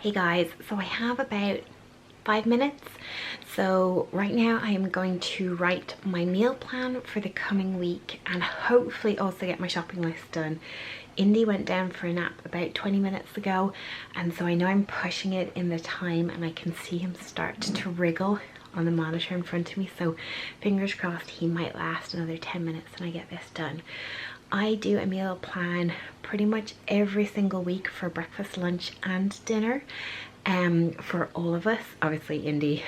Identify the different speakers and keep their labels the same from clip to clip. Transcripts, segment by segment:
Speaker 1: Hey guys, so I have about 5 minutes. So right now I am going to write my meal plan for the coming week and hopefully also get my shopping list done. Indy went down for a nap about 20 minutes ago, and so I know I'm pushing it in the time and I can see him start to wriggle on the monitor in front of me, so fingers crossed he might last another 10 minutes and I get this done. I do a meal plan pretty much every single week for breakfast, lunch and dinner for all of us. Obviously Indy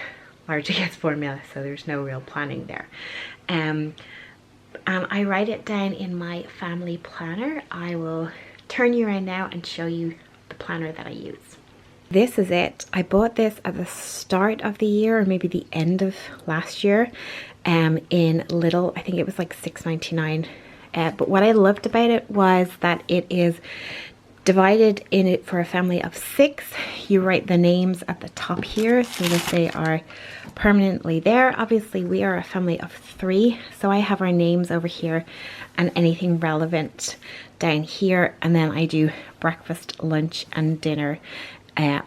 Speaker 1: largely gets formula, so there's no real planning there. And I write it down in my family planner. I will turn you around now and show you the planner that I use. This is it. I bought this at the start of the year, or maybe the end of last year, in Lidl. I think it was like $6.99. But what I loved about it was that it is divided in it for a family of 6. You write the names at the top here so that they are permanently there. Obviously we are a family of 3, so I have our names over here and anything relevant down here, and then I do breakfast, lunch and dinner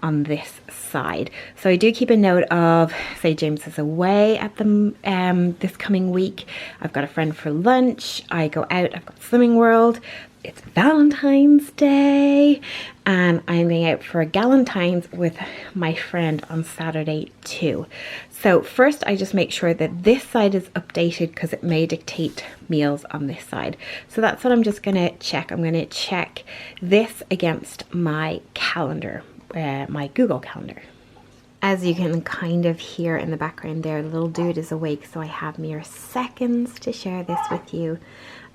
Speaker 1: on this side. So I do keep a note of, say James is away at the this coming week, I've got a friend for lunch, I go out, I've got Swimming World, it's Valentine's Day, and I'm going out for a Galentine's with my friend on Saturday too. So first I just make sure that this side is updated because it may dictate meals on this side. So that's what I'm just going to check. I'm going to check this against my calendar, my Google Calendar. As you can kind of hear in the background there, the little dude is awake, so I have mere seconds to share this with you.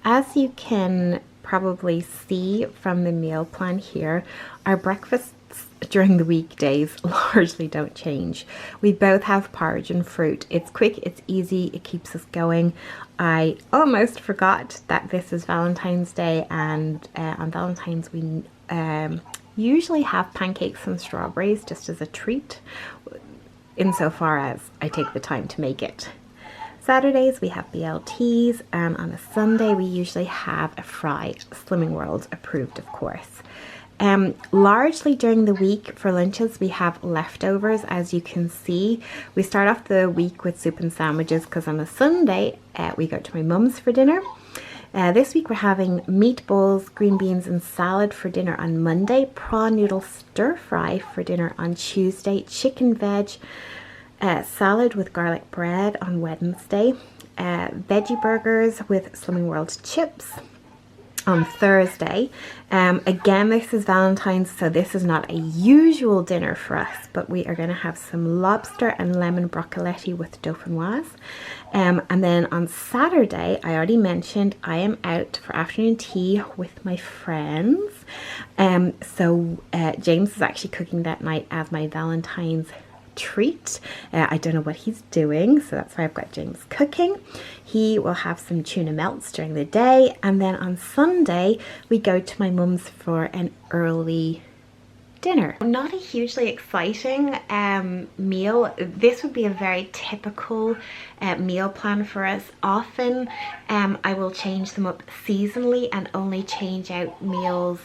Speaker 1: As you can probably see from the meal plan here, our breakfasts during the weekdays largely don't change. We both have porridge and fruit. It's quick, it's easy, it keeps us going. I almost forgot that this is Valentine's Day, and on Valentine's we usually have pancakes and strawberries just as a treat, insofar as I take the time to make it. Saturdays we have BLTs, and on a Sunday we usually have a fry, Swimming World approved of course. Largely during the week for lunches we have leftovers. As you can see, we start off the week with soup and sandwiches because on a Sunday we go to my mum's for dinner. This week we're having meatballs, green beans and salad for dinner on Monday, prawn noodle stir fry for dinner on Tuesday, chicken veg salad with garlic bread on Wednesday, veggie burgers with Swimming World chips on Thursday. Again, this is Valentine's, so this is not a usual dinner for us, but we are going to have some lobster and lemon broccoletti with dauphinoise. And then on Saturday, I already mentioned, I am out for afternoon tea with my friends. So James is actually cooking that night as my Valentine's treat. I don't know what he's doing, so that's why I've got James cooking. He will have some tuna melts during the day, and then on Sunday we go to my mum's for an early dinner. Not a hugely exciting meal. This would be a very typical meal plan for us. Often I will change them up seasonally and only change out meals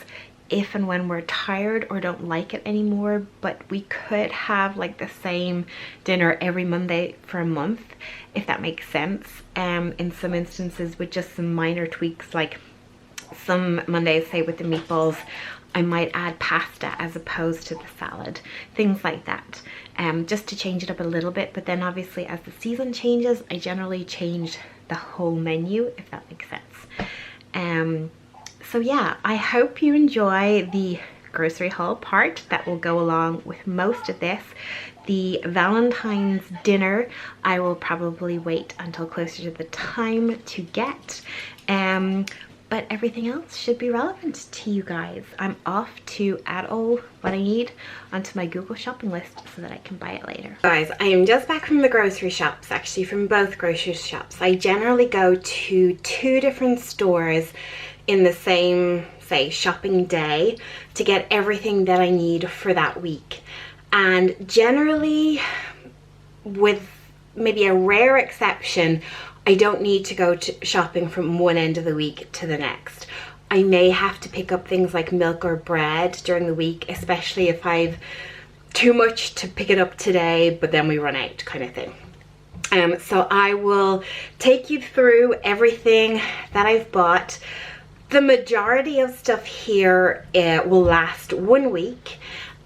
Speaker 1: if and when we're tired or don't like it anymore, but we could have like the same dinner every Monday for a month, if that makes sense. In some instances with just some minor tweaks, like some Mondays, say with the meatballs, I might add pasta as opposed to the salad, things like that, just to change it up a little bit. But then obviously as the season changes, I generally change the whole menu, if that makes sense. So yeah, I hope you enjoy the grocery haul part that will go along with most of this. The Valentine's dinner, I will probably wait until closer to the time to get. But everything else should be relevant to you guys. I'm off to add all what I need onto my Google shopping list so that I can buy it later. Guys, I am just back from the grocery shops, actually from both grocery shops. I generally go to 2 different stores in the same, say, shopping day to get everything that I need for that week. And generally, with maybe a rare exception, I don't need to go shopping from one end of the week to the next. I may have to pick up things like milk or bread during the week, especially if I've too much to pick it up today, but then we run out kind of thing. So I will take you through everything that I've bought. The majority of stuff here will last 1 week.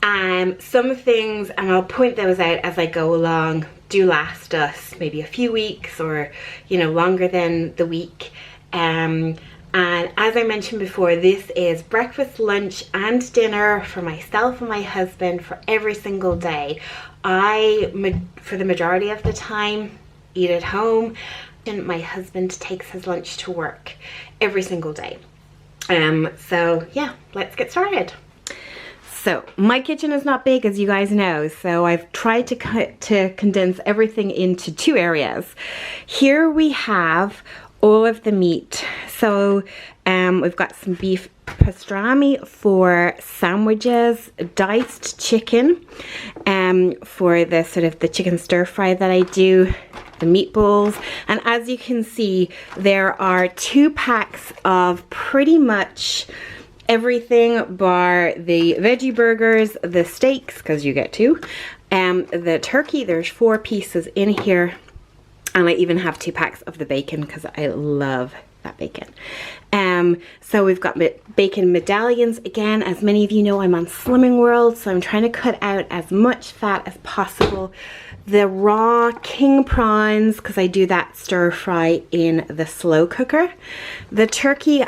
Speaker 1: Some things, and I'll point those out as I go along, do last us maybe a few weeks or, you know, longer than the week. And as I mentioned before, this is breakfast, lunch and dinner for myself and my husband for every single day. I, for the majority of the time, eat at home, and my husband takes his lunch to work every single day. So yeah, let's get started. So my kitchen is not big, as you guys know, so I've tried to condense everything into 2 areas. Here we have all of the meat. So we've got some beef pastrami for sandwiches, diced chicken for the sort of the chicken stir fry that I do, the meatballs, and as you can see, there are 2 packs of pretty much everything bar the veggie burgers, the steaks, because you get 2, the turkey. There's 4 pieces in here, and I even have 2 packs of the bacon because I love that bacon. So we've got bacon medallions. Again, as many of you know, I'm on Slimming World, so I'm trying to cut out as much fat as possible. The raw king prawns, because I do that stir fry in the slow cooker. The turkey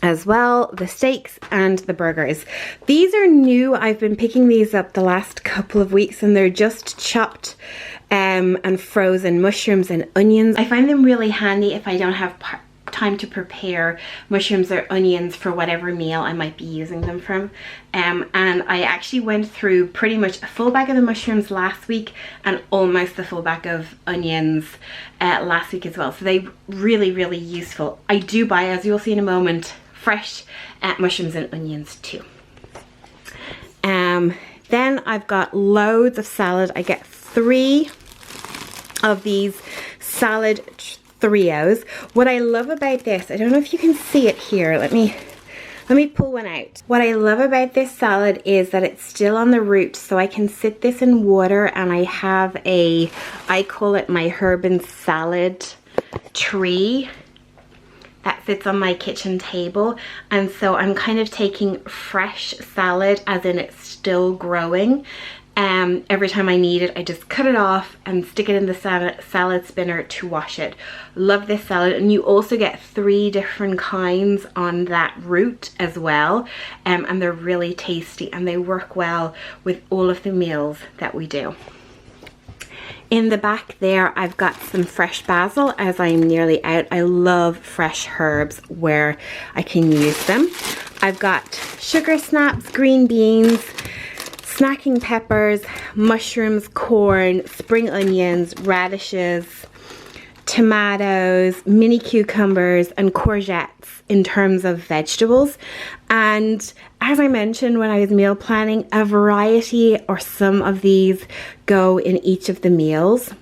Speaker 1: as well, the steaks and the burgers. These are new. I've been picking these up the last couple of weeks, and they're just chopped and frozen mushrooms and onions. I find them really handy if I don't have time to prepare mushrooms or onions for whatever meal I might be using them from. And I actually went through pretty much a full bag of the mushrooms last week and almost a full bag of onions last week as well. So they're really, really useful. I do buy, as you'll see in a moment, fresh mushrooms and onions too. Then I've got loads of salad. I get 3 of these salad trios. What I love about this, I don't know if you can see it here, let me pull one out. What I love about this salad is that it's still on the root, so I can sit this in water, and I have I call it my herb and salad tree that sits on my kitchen table, and so I'm kind of taking fresh salad, as in it's still growing. Every time I need it, I just cut it off and stick it in the salad spinner to wash it. Love this salad, and you also get 3 different kinds on that root as well, and they're really tasty, and they work well with all of the meals that we do. In the back there, I've got some fresh basil, as I'm nearly out. I love fresh herbs where I can use them. I've got sugar snaps, green beans, snacking peppers, mushrooms, corn, spring onions, radishes, tomatoes, mini cucumbers, and courgettes in terms of vegetables. And as I mentioned when I was meal planning, a variety or some of these go in each of the meals.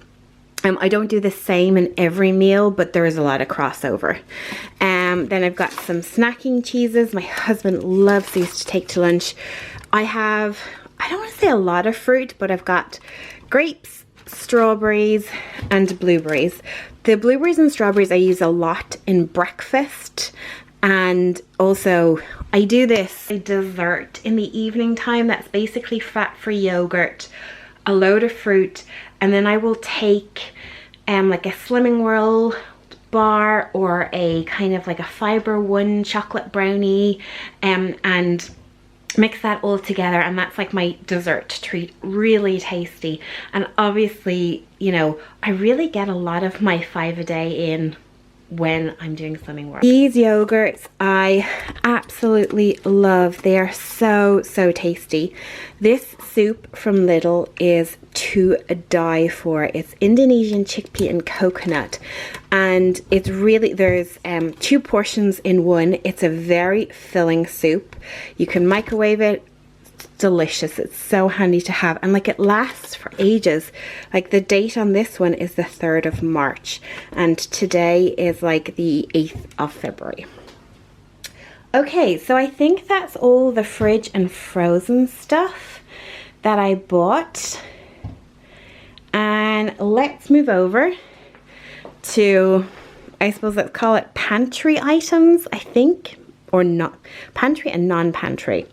Speaker 1: I don't do the same in every meal, but there is a lot of crossover. Then I've got some snacking cheeses. My husband loves these to take to lunch. I don't want to say a lot of fruit, but I've got grapes, strawberries, and blueberries. The blueberries and strawberries I use a lot in breakfast, and also I do this dessert in the evening time that's basically fat-free yogurt, a load of fruit, and then I will take like a Slimming World bar or a kind of like a Fiber One chocolate brownie, and mix that all together, and that's like my dessert treat. Really tasty, and obviously, you know, I really get a lot of my 5 a day in when I'm doing Slimming World. These yogurts I absolutely love. They are so tasty. This soup from Lidl is to die for. It's Indonesian chickpea and coconut, and it's really, there's 2 portions in one. It's a very filling soup. You can microwave it. Delicious. It's so handy to have, and like it lasts for ages. Like the date on this one is the 3rd of March, and today is like the 8th of February. Okay, so I think that's all the fridge and frozen stuff. that I bought. And let's move over to, I suppose let's call it pantry items, I think, or not, pantry and non-pantry.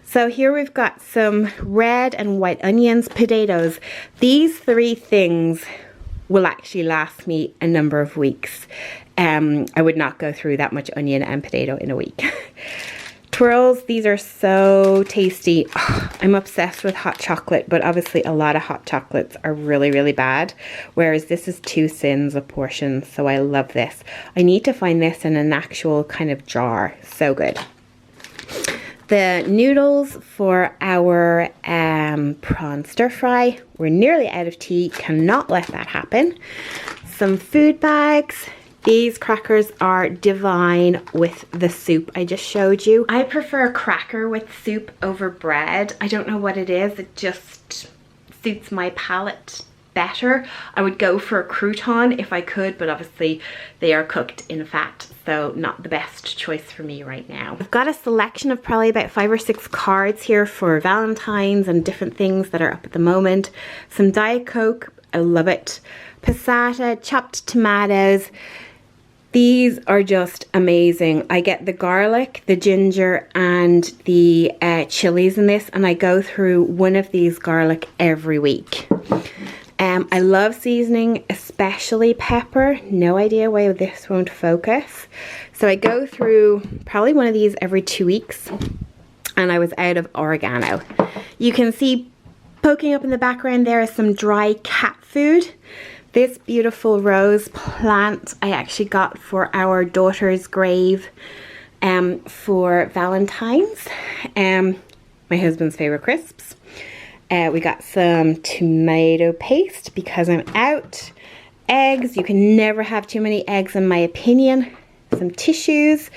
Speaker 1: So here we've got some red and white onions, potatoes. These three things will actually last me a number of weeks. I would not go through that much onion and potato in a week. Twirls, these are so tasty. Oh, I'm obsessed with hot chocolate, but obviously a lot of hot chocolates are really, really bad. Whereas this is 2 sins a portion, so I love this. I need to find this in an actual kind of jar. So good. The noodles for our prawn stir fry. We're nearly out of tea. Cannot let that happen. Some food bags. These crackers are divine with the soup I just showed you. I prefer a cracker with soup over bread. I don't know what it is. It just suits my palate better. I would go for a crouton if I could, but obviously they are cooked in fat, so not the best choice for me right now. I've got a selection of probably about 5 or 6 cards here for Valentine's and different things that are up at the moment. Some Diet Coke, I love it. Passata, chopped tomatoes. These are just amazing. I get the garlic, the ginger, and the chilies in this, and I go through one of these garlic every week. I love seasoning, especially pepper. No idea why this won't focus. So I go through probably one of these every 2 weeks, and I was out of oregano. You can see poking up in the background there is some dry cat food. This beautiful rose plant I actually got for our daughter's grave for Valentine's. My husband's favorite crisps. We got some tomato paste because I'm out. Eggs, you can never have too many eggs in my opinion. Some tissues.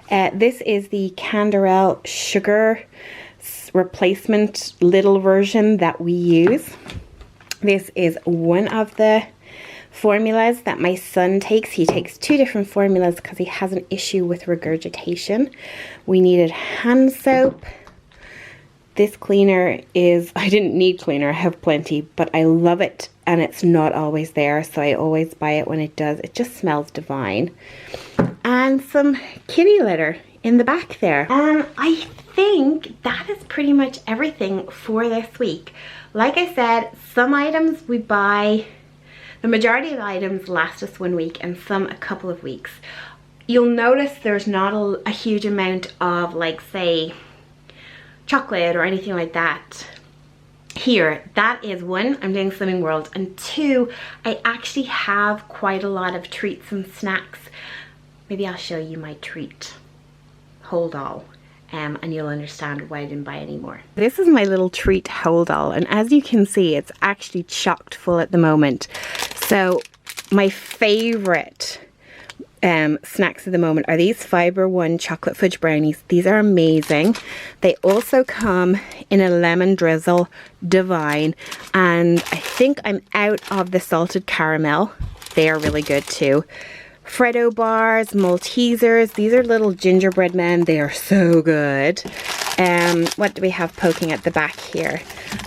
Speaker 1: This is the Canderel sugar replacement little version that we use. This is one of the formulas that my son takes. He takes 2 different formulas because he has an issue with regurgitation. We needed hand soap. This cleaner is, I didn't need cleaner, I have plenty, but I love it and it's not always there, so I always buy it when it does. It just smells divine. And some kitty litter in the back there. And I think that is pretty much everything for this week. Like I said, some items we buy, the majority of items last us 1 week and some a couple of weeks. You'll notice there's not a huge amount of, like, say, chocolate or anything like that here. That is 1, I'm doing Slimming World, and 2, I actually have quite a lot of treats and snacks. Maybe I'll show you my treat hold all. And you'll understand why I didn't buy any more. This is my little treat hold all, and as you can see, it's actually chocked full at the moment. So my favorite snacks at the moment are these Fiber One chocolate fudge brownies. These are amazing. They also come in a lemon drizzle, divine, and I think I'm out of the salted caramel. They are really good too. Freddo bars, Maltesers. These are little gingerbread men. They are so good. What do we have poking at the back here?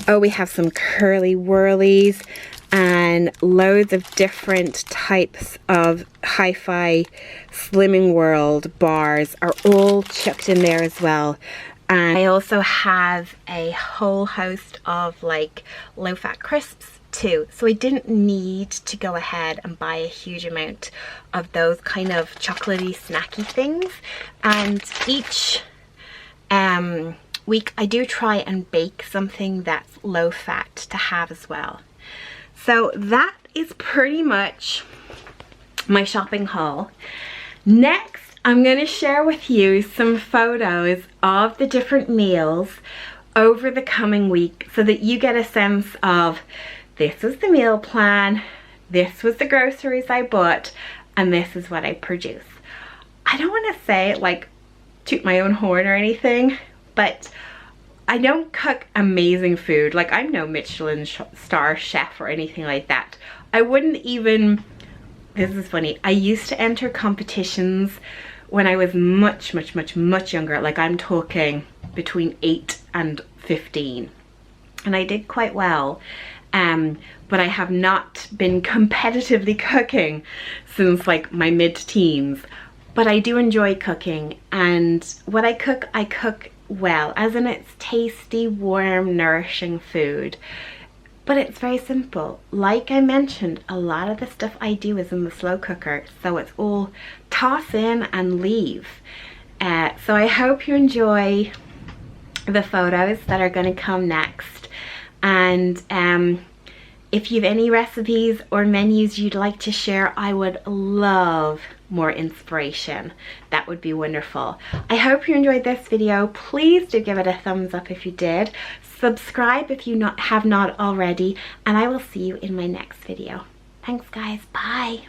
Speaker 1: Oh, we have some curly whirlies and loads of different types of Hi-Fi Slimming World bars are all chucked in there as well. And I also have a whole host of like low-fat crisps too, so I didn't need to go ahead and buy a huge amount of those kind of chocolatey snacky things. And each week I do try and bake something that's low fat to have as well. So that is pretty much my shopping haul. Next, I'm going to share with you some photos of the different meals over the coming week so that you get a sense of, this was the meal plan, this was the groceries I bought, and this is what I produce. I don't want to say, like, toot my own horn or anything, but I don't cook amazing food. Like, I'm no Michelin star chef or anything like that. I wouldn't even, this is funny, I used to enter competitions when I was much younger. Like, I'm talking between 8 and 15. and I did quite well. But I have not been competitively cooking since like my mid-teens. But I do enjoy cooking, and what I cook well, as in it's tasty, warm, nourishing food. But it's very simple. Like I mentioned, a lot of the stuff I do is in the slow cooker, so it's all toss in and leave. So I hope you enjoy the photos that are going to come next, and if you have any recipes or menus you'd like to share, I would love more inspiration. That would be wonderful. I hope you enjoyed this video. Please do give it a thumbs up if you did. Subscribe if you have not already, and I will see you in my next video. Thanks guys, bye.